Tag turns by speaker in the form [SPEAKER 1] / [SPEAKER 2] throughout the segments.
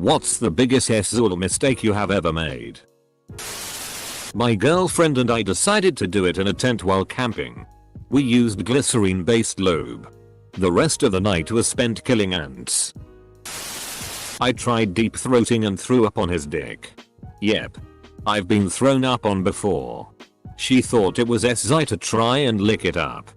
[SPEAKER 1] What's the biggest SZOL mistake you have ever made? My girlfriend and I decided to do it in a tent while camping. We used glycerine based lube. The rest of the night was spent killing ants. I tried deep throating and threw up on his dick. Yep. I've been thrown up on before. She thought it was SZI to try and lick it up.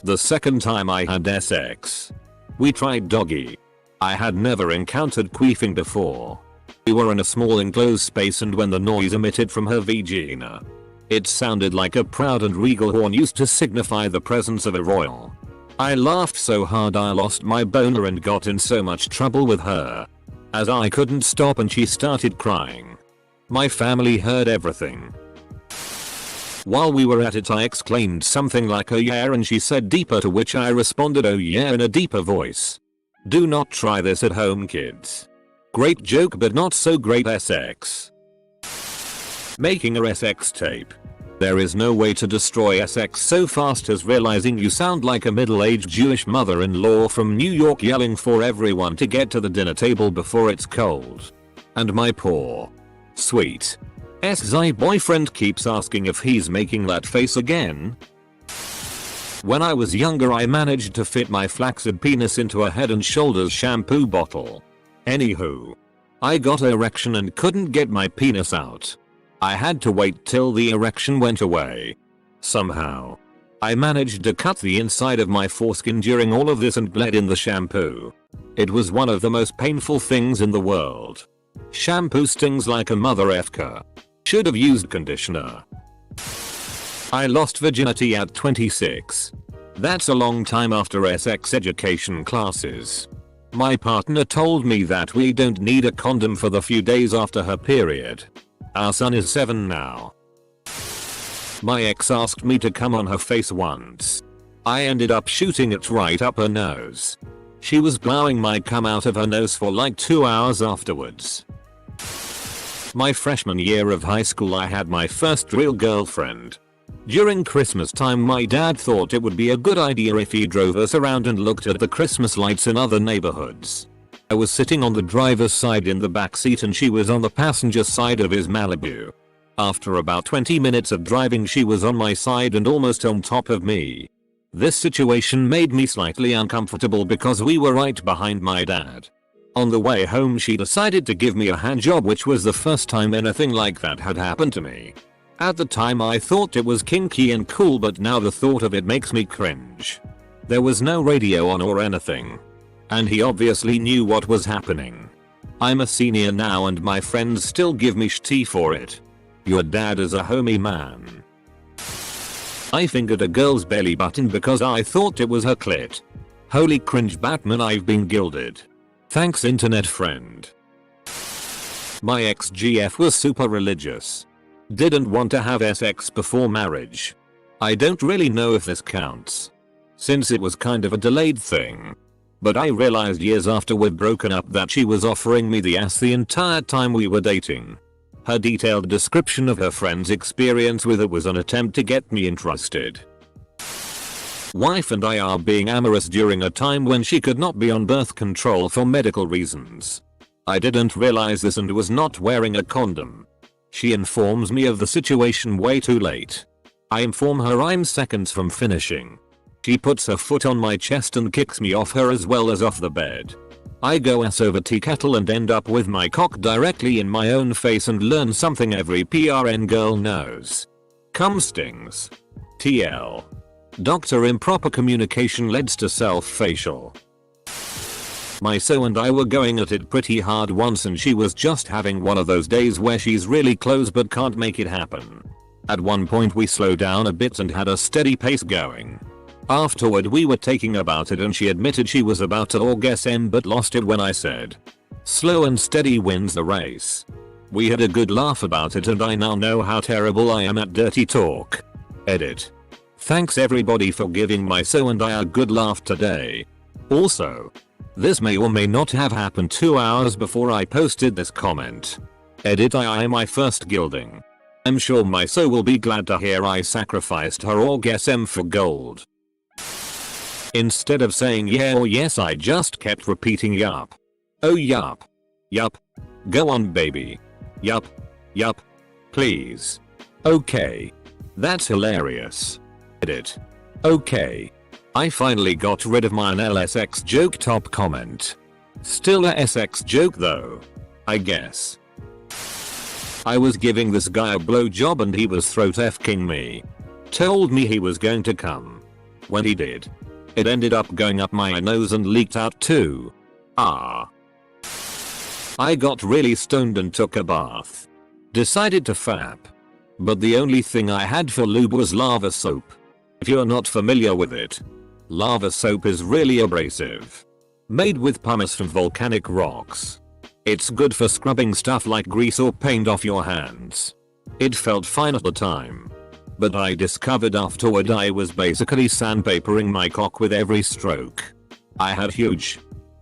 [SPEAKER 1] The second time I had sex, we tried doggy. I had never encountered queefing before. We were in a small enclosed space, and when the noise emitted from her vagina, it sounded like a proud and regal horn used to signify the presence of a royal. I laughed so hard I lost my boner and got in so much trouble with her, as I couldn't stop and she started crying. My family heard everything. While we were at it, I exclaimed something like "oh yeah," and she said deeper, to which I responded "oh yeah" in a deeper voice. Do not try this at home, kids. Great joke, but not so great SX. Making a SX tape. There is no way to destroy SX so fast as realizing you sound like a middle-aged Jewish mother-in-law from New York yelling for everyone to get to the dinner table before it's cold. And my poor, sweet SZI boyfriend keeps asking if he's making that face again. When I was younger, I managed to fit my flaccid penis into a Head and Shoulders shampoo bottle. Anywho, I got an erection and couldn't get my penis out. I had to wait till the erection went away. Somehow, I managed to cut the inside of my foreskin during all of this and bled in the shampoo. It was one of the most painful things in the world. Shampoo stings like a mother effer. Should have used conditioner. I lost virginity at 26. That's a long time after sex education classes. My partner told me that we don't need a condom for the few days after her period. Our son is 7 now. My ex asked me to come on her face once. I ended up shooting it right up her nose. She was blowing my cum out of her nose for like 2 hours afterwards. My freshman year of high school, I had my first real girlfriend. During Christmas time, my dad thought it would be a good idea if he drove us around and looked at the Christmas lights in other neighborhoods. I was sitting on the driver's side in the back seat and she was on the passenger side of his Malibu. After about 20 minutes of driving, she was on my side and almost on top of me. This situation made me slightly uncomfortable because we were right behind my dad. On the way home, she decided to give me a handjob, which was the first time anything like that had happened to me. At the time I thought it was kinky and cool, but now the thought of it makes me cringe. There was no radio on or anything. And he obviously knew what was happening. I'm a senior now and my friends still give me shit for it. Your dad is a homie, man. I fingered a girl's belly button because I thought it was her clit. Holy cringe, Batman, I've been gilded. Thanks, internet friend. My ex-GF was super religious. Didn't want to have sex before marriage. I don't really know if this counts, since it was kind of a delayed thing. But I realized years after we'd broken up that she was offering me the ass the entire time we were dating. Her detailed description of her friend's experience with it was an attempt to get me interested. Wife and I are being amorous during a time when she could not be on birth control for medical reasons. I didn't realize this and was not wearing a condom. She informs me of the situation way too late. I inform her I'm seconds from finishing. She puts her foot on my chest and kicks me off her as well as off the bed. I go ass over tea kettle and end up with my cock directly in my own face and learn something every PRN girl knows. Cum stings. TL. Doctor, improper communication leads to self-facial. My so and I were going at it pretty hard once, and she was just having one of those days where she's really close but can't make it happen. At one point we slowed down a bit and had a steady pace going. Afterward we were talking about it and she admitted she was about to orgasm but lost it when I said, "Slow and steady wins the race." We had a good laugh about it and I now know how terrible I am at dirty talk. Edit. Thanks everybody for giving my so and I a good laugh today. Also, this may or may not have happened 2 hours before I posted this comment. Edit. I my first gilding. I'm sure my so will be glad to hear I sacrificed her orgasm for gold. Instead of saying yeah or yes, I just kept repeating yup. Oh yup. Yup. Go on baby. Yup. Yup. Please. Okay. That's hilarious. Edit. Okay. I finally got rid of my LSX joke top comment. Still a SX joke though. I guess. I was giving this guy a blowjob and he was throat F-king me. Told me he was going to come. When he did, it ended up going up my nose and leaked out too. Ah. I got really stoned and took a bath. Decided to fap. But the only thing I had for lube was lava soap. If you're not familiar with it, lava soap is really abrasive. Made with pumice from volcanic rocks. It's good for scrubbing stuff like grease or paint off your hands. It felt fine at the time. But I discovered afterward I was basically sandpapering my cock with every stroke. I had huge,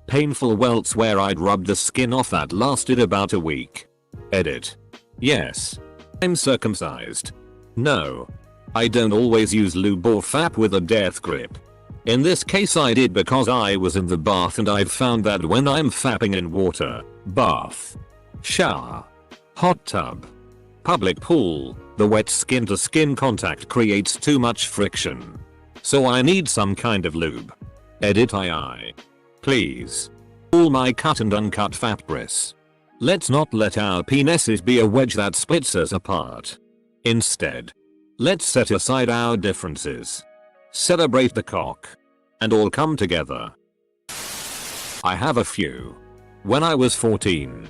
[SPEAKER 1] painful welts where I'd rubbed the skin off that lasted about a week. Edit. Yes. I'm circumcised. No. I don't always use lube or fap with a death grip. In this case I did because I was in the bath and I've found that when I'm fapping in water, bath, shower, hot tub, public pool, the wet skin to skin contact creates too much friction. So I need some kind of lube. Edit II. Please. All my cut and uncut fat breasts. Let's not let our penises be a wedge that splits us apart. Instead, let's set aside our differences. Celebrate the cock. And all come together. I have a few. When I was 14,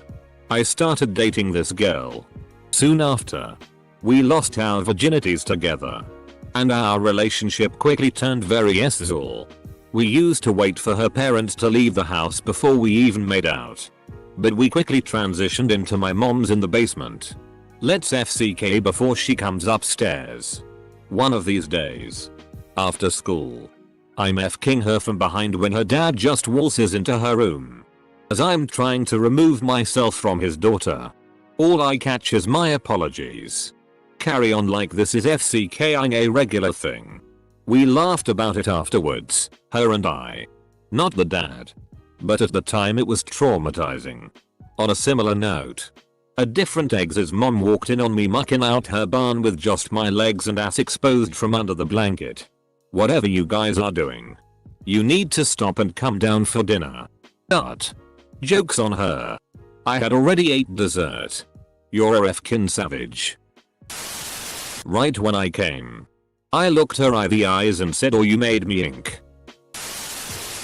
[SPEAKER 1] I started dating this girl. Soon after, we lost our virginities together. And our relationship quickly turned very sexual. We used to wait for her parents to leave the house before we even made out. But we quickly transitioned into my mom's in the basement. Let's FCK before she comes upstairs. One of these days, after school, I'm F-king her from behind when her dad just waltzes into her room. As I'm trying to remove myself from his daughter, all I catch is my apologies. Carry on like this is FCKing a regular thing. We laughed about it afterwards, her and I. Not the dad. But at the time it was traumatizing. On a similar note, a different ex's mom walked in on me mucking out her barn with just my legs and ass exposed from under the blanket. Whatever you guys are doing, you need to stop and come down for dinner. But joke's on her. I had already ate dessert. You're a F-kin savage. Right when I came, I looked her in the eyes and said, "Oh, you made me ink."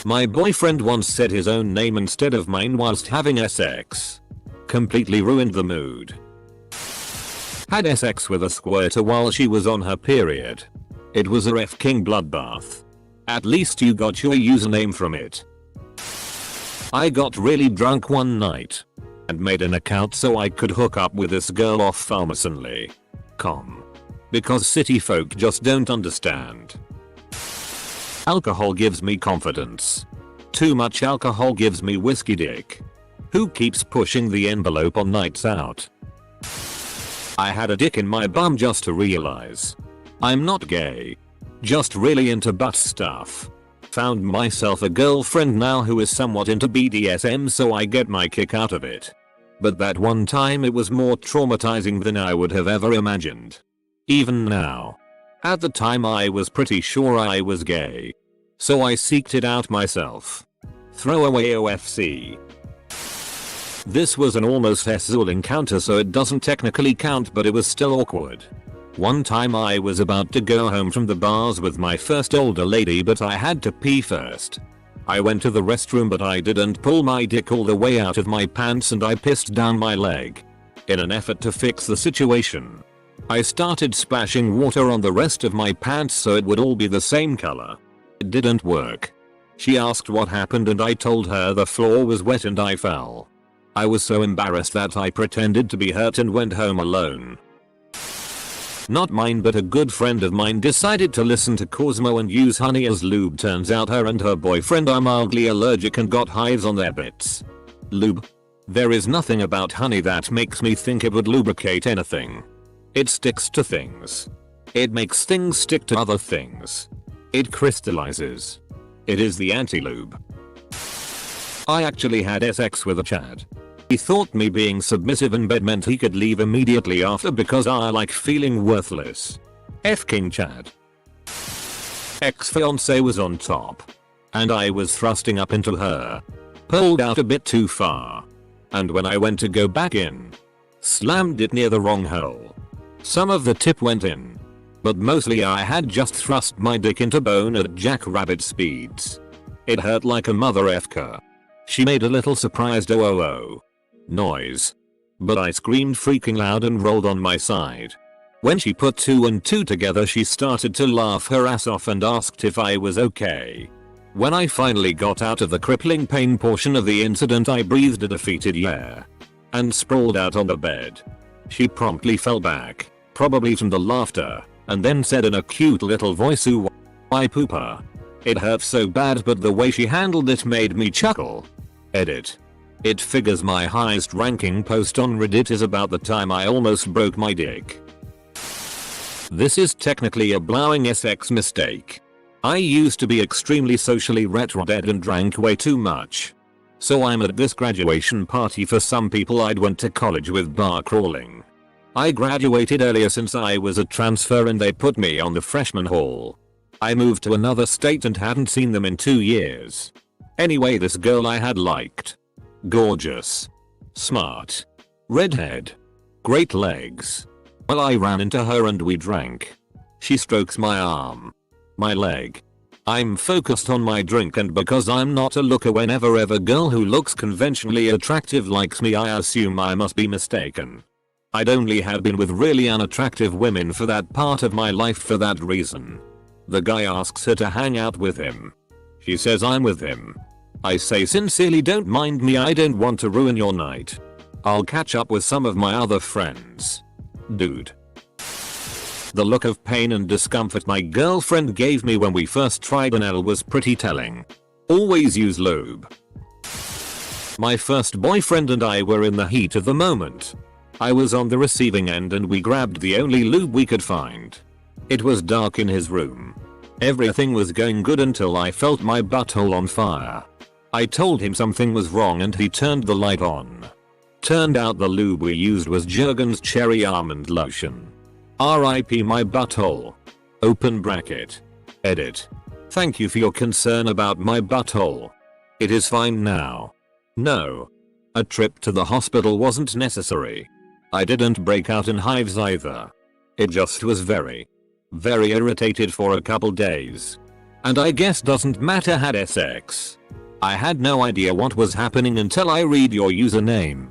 [SPEAKER 1] My boyfriend once said his own name instead of mine whilst having sex. Completely ruined the mood. Had sex with a squirter while she was on her period. It was a F-king bloodbath. At least you got your username from it. I got really drunk one night and made an account so I could hook up with this girl off pharmacinly.com. Because city folk just don't understand. Alcohol gives me confidence. Too much alcohol gives me whiskey dick. Who keeps pushing the envelope on nights out? I had a dick in my bum just to realize I'm not gay. Just really into butt stuff. Found myself a girlfriend now who is somewhat into BDSM, so I get my kick out of it. But that one time it was more traumatizing than I would have ever imagined. Even now. At the time I was pretty sure I was gay. So I seeked it out myself. Throwaway OFC. This was an almost sexual encounter, so it doesn't technically count, but it was still awkward. One time I was about to go home from the bars with my first older lady, but I had to pee first. I went to the restroom, but I didn't pull my dick all the way out of my pants and I pissed down my leg. In an effort to fix the situation, I started splashing water on the rest of my pants so it would all be the same color. It didn't work. She asked what happened and I told her the floor was wet and I fell. I was so embarrassed that I pretended to be hurt and went home alone. Not mine, but a good friend of mine decided to listen to Cosmo and use honey as lube. Turns out her and her boyfriend are mildly allergic and got hives on their bits. Lube. There is nothing about honey that makes me think it would lubricate anything. It sticks to things. It makes things stick to other things. It crystallizes. It is the anti-lube. I actually had sex with a Chad. He thought me being submissive in bed meant he could leave immediately after because I like feeling worthless. F-king Chad. Ex-fiance was on top. And I was thrusting up into her. Pulled out a bit too far. And when I went to go back in, slammed it near the wrong hole. Some of the tip went in. But mostly I had just thrust my dick into bone at jackrabbit speeds. It hurt like a mother efker. She made a little surprised oh noise. But I screamed freaking loud and rolled on my side. When she put 2 and 2 together she started to laugh her ass off and asked if I was okay. When I finally got out of the crippling pain portion of the incident I breathed a defeated yeah. And sprawled out on the bed. She promptly fell back, probably from the laughter, and then said in a cute little voice ooh I pooper. It hurt so bad but the way she handled it made me chuckle. Edit. It figures my highest ranking post on Reddit is about the time I almost broke my dick. This is technically a blowing SX mistake. I used to be extremely socially retarded and drank way too much. So I'm at this graduation party for some people I'd went to college with bar crawling. I graduated earlier since I was a transfer and they put me on the freshman hall. I moved to another state and hadn't seen them in 2 years. Anyway, this girl I had liked. Gorgeous. Smart. Redhead. Great legs. Well, I ran into her and we drank. She strokes my arm. My leg. I'm focused on my drink and because I'm not a looker whenever a girl who looks conventionally attractive likes me I assume I must be mistaken. I'd only have been with really unattractive women for that part of my life for that reason. The guy asks her to hang out with him. She says I'm with him. I say sincerely don't mind me, I don't want to ruin your night. I'll catch up with some of my other friends. Dude. The look of pain and discomfort my girlfriend gave me when we first tried anal was pretty telling. Always use lube. My first boyfriend and I were in the heat of the moment. I was on the receiving end and we grabbed the only lube we could find. It was dark in his room. Everything was going good until I felt my butthole on fire. I told him something was wrong and he turned the light on. Turned out the lube we used was Jergens cherry almond lotion. RIP my butthole. Open bracket. Edit. Thank you for your concern about my butthole. It is fine now. No. A trip to the hospital wasn't necessary. I didn't break out in hives either. It just was very irritated for a couple days. And I guess doesn't matter had SX. I had no idea what was happening until I read your username.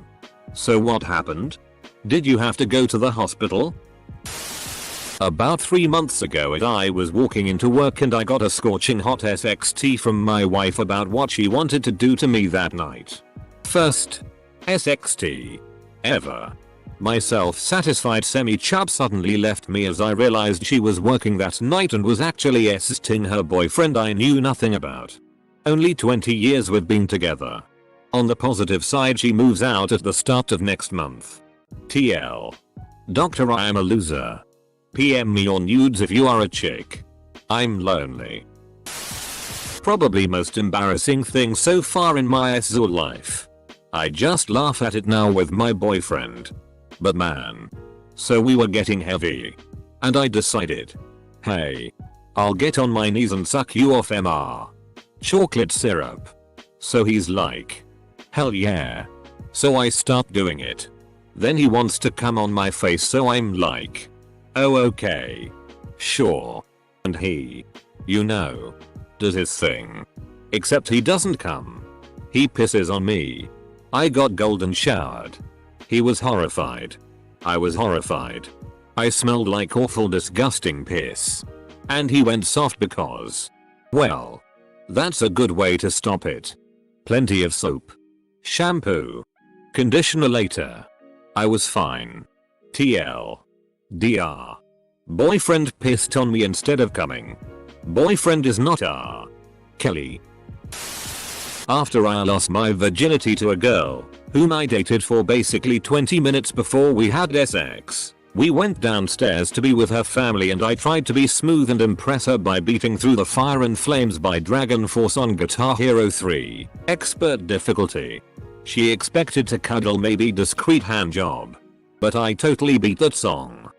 [SPEAKER 1] So what happened? Did you have to go to the hospital? About 3 months ago I was walking into work and I got a scorching hot SXT from my wife about what she wanted to do to me that night. First SXT ever. My self-satisfied semi-chub suddenly left me as I realized she was working that night and was actually SXting her boyfriend I knew nothing about. Only 20 years we've been together. On the positive side she moves out at the start of next month. TL. Doctor, I am a loser. PM me your nudes if you are a chick. I'm lonely. Probably most embarrassing thing so far in my SZOL life. I just laugh at it now with my boyfriend. But man. So we were getting heavy. And I decided. Hey. I'll get on my knees and suck you off MR. Chocolate syrup. So he's like. Hell yeah. So I start doing it. Then he wants to come on my face so I'm like. Oh okay. Sure. And he. You know. Does his thing. Except he doesn't come. He pisses on me. I got golden showered. He was horrified. I was horrified. I smelled like awful disgusting piss. And he went soft because. Well. That's a good way to stop it. Plenty of soap. Shampoo. Conditioner later. I was fine. TL. DR. Boyfriend pissed on me instead of coming. Boyfriend is not R. Kelly. After I lost my virginity to a girl, whom I dated for basically 20 minutes before we had sex, we went downstairs to be with her family and I tried to be smooth and impress her by beating through the fire and flames by Dragon Force on Guitar Hero 3, expert difficulty. She expected to cuddle, maybe discreet hand job. But I totally beat that song.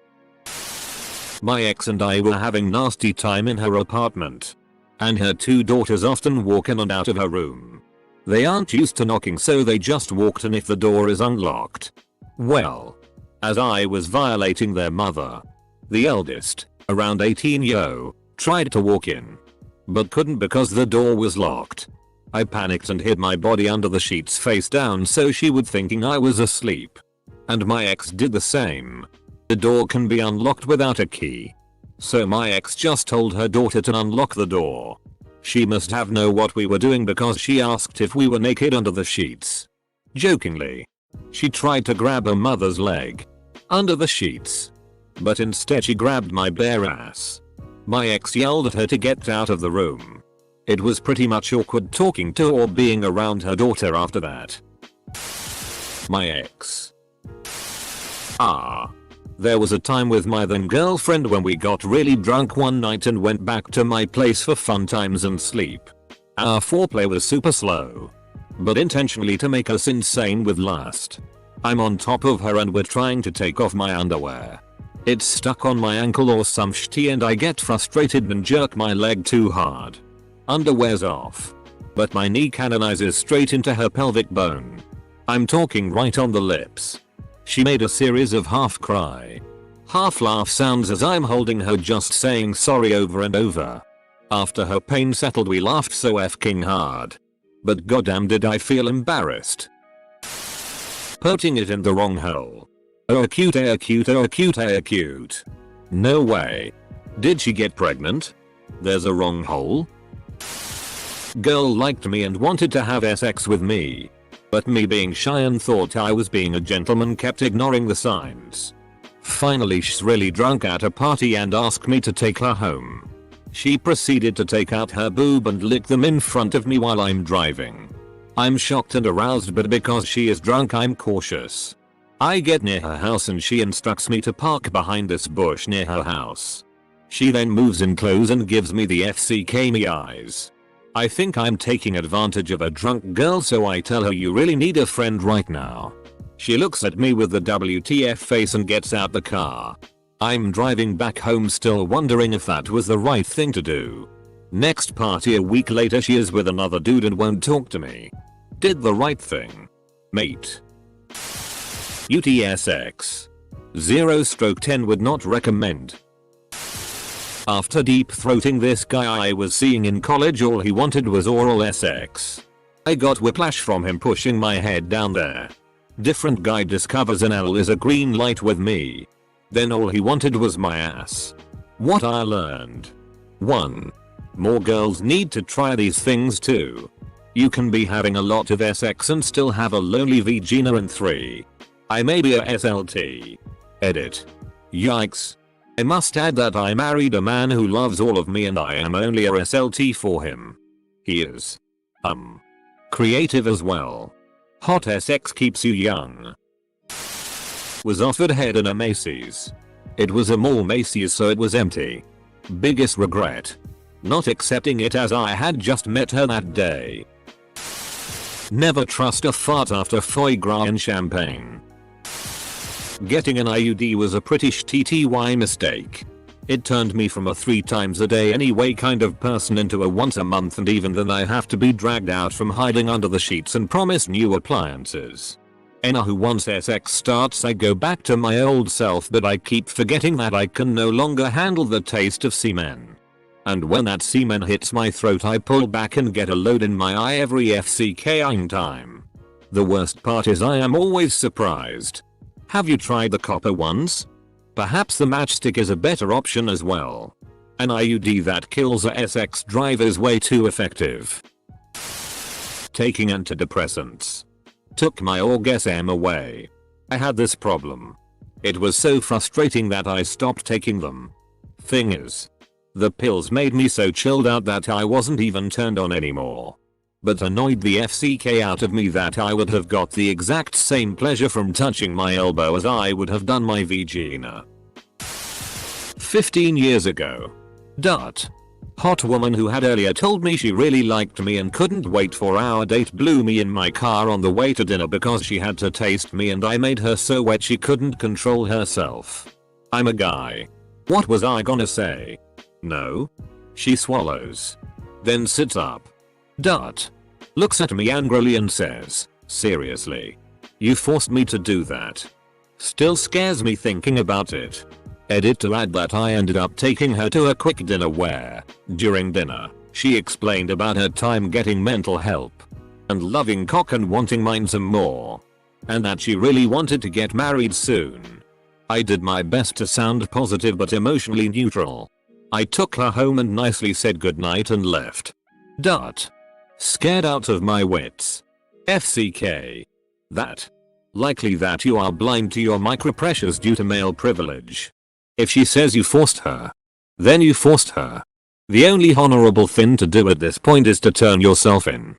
[SPEAKER 1] My ex and I were having nasty time in her apartment. And her 2 daughters often walk in and out of her room. They aren't used to knocking, so they just walked in if the door is unlocked. Well, as I was violating their mother, the eldest, around 18, tried to walk in. But couldn't because the door was locked. I panicked and hid my body under the sheets face down so she would thinking I was asleep. And my ex did the same. The door can be unlocked without a key. So my ex just told her daughter to unlock the door. She must have known what we were doing because she asked if we were naked under the sheets. Jokingly, she tried to grab her mother's leg under the sheets. But instead she grabbed my bare ass. My ex yelled at her to get out of the room. It was pretty much awkward talking to or being around her daughter after that. My ex. There was a time with my then girlfriend when we got really drunk one night and went back to my place for fun times and sleep. Our foreplay was super slow, but intentionally to make us insane with lust. I'm on top of her and we're trying to take off my underwear. It's stuck on my ankle or some shit and I get frustrated and jerk my leg too hard. Underwear's off, but my knee canonizes straight into her pelvic bone. I'm talking right on the lips. She made a series of half cry, half laugh sounds as I'm holding her just saying sorry over and over. After her pain settled we laughed so f***ing hard. But goddamn did I feel embarrassed. Putting it in the wrong hole. Oh cute, oh cute, oh cute, oh cute. No way. Did she get pregnant? There's a wrong hole? Girl liked me and wanted to have sex with me. But me being shy and thought I was being a gentleman kept ignoring the signs. Finally she's really drunk at a party and asked me to take her home. She proceeded to take out her boob and lick them in front of me while I'm driving. I'm shocked and aroused, but because she is drunk I'm cautious. I get near her house and she instructs me to park behind this bush near her house. She then moves in close and gives me the FCK me eyes. I think I'm taking advantage of a drunk girl, so I tell her you really need a friend right now. She looks at me with the WTF face and gets out the car. I'm driving back home still wondering if that was the right thing to do. Next party a week later she is with another dude and won't talk to me. Did the right thing. Mate. UTSX. 0/10 would not recommend. After deep throating this guy I was seeing in college, all he wanted was oral sex. I got whiplash from him pushing my head down there. Different guy discovers an L is a green light with me. Then all he wanted was my ass. What I learned. 1. More girls need to try these things too. You can be having a lot of sex and still have a lonely vagina. And 3. I may be a SLT. Edit. Yikes. I must add that I married a man who loves all of me and I am only a SLT for him. He is creative as well. Hot sex keeps you young. Was offered head in a Macy's. It was a mall Macy's, so it was empty. Biggest regret. Not accepting it as I had just met her that day. Never trust a fart after foie gras and champagne. Getting an IUD was a pretty shitty mistake. It turned me from a 3 times a day anyway kind of person into a once a month, and even then I have to be dragged out from hiding under the sheets and promised new appliances. Who once sex starts I go back to my old self, but I keep forgetting that I can no longer handle the taste of semen. And when that semen hits my throat I pull back and get a load in my eye every FCK time. The worst part is I am always surprised. Have you tried the copper ones? Perhaps the matchstick is a better option as well. An IUD that kills a sex drive is way too effective. Taking antidepressants took my orgasm away. I had this problem. It was so frustrating that I stopped taking them. Thing is, the pills made me so chilled out that I wasn't even turned on anymore. But annoyed the FCK out of me that I would have got the exact same pleasure from touching my elbow as I would have done my vagina. 15 years ago. Hot woman who had earlier told me she really liked me and couldn't wait for our date blew me in my car on the way to dinner because she had to taste me and I made her so wet she couldn't control herself. I'm a guy. What was I gonna say? No? She swallows. Then sits up. Looks at me angrily and says, seriously? You forced me to do that. Still scares me thinking about it. Edit to add that I ended up taking her to a quick dinner where, during dinner, she explained about her time getting mental help. And loving cock and wanting mine some more. And that she really wanted to get married soon. I did my best to sound positive but emotionally neutral. I took her home and nicely said goodnight and left. Scared out of my wits. FCK. That. Likely that you are blind to your micropressures due to male privilege. If she says you forced her, then you forced her. The only honorable thing to do at this point is to turn yourself in.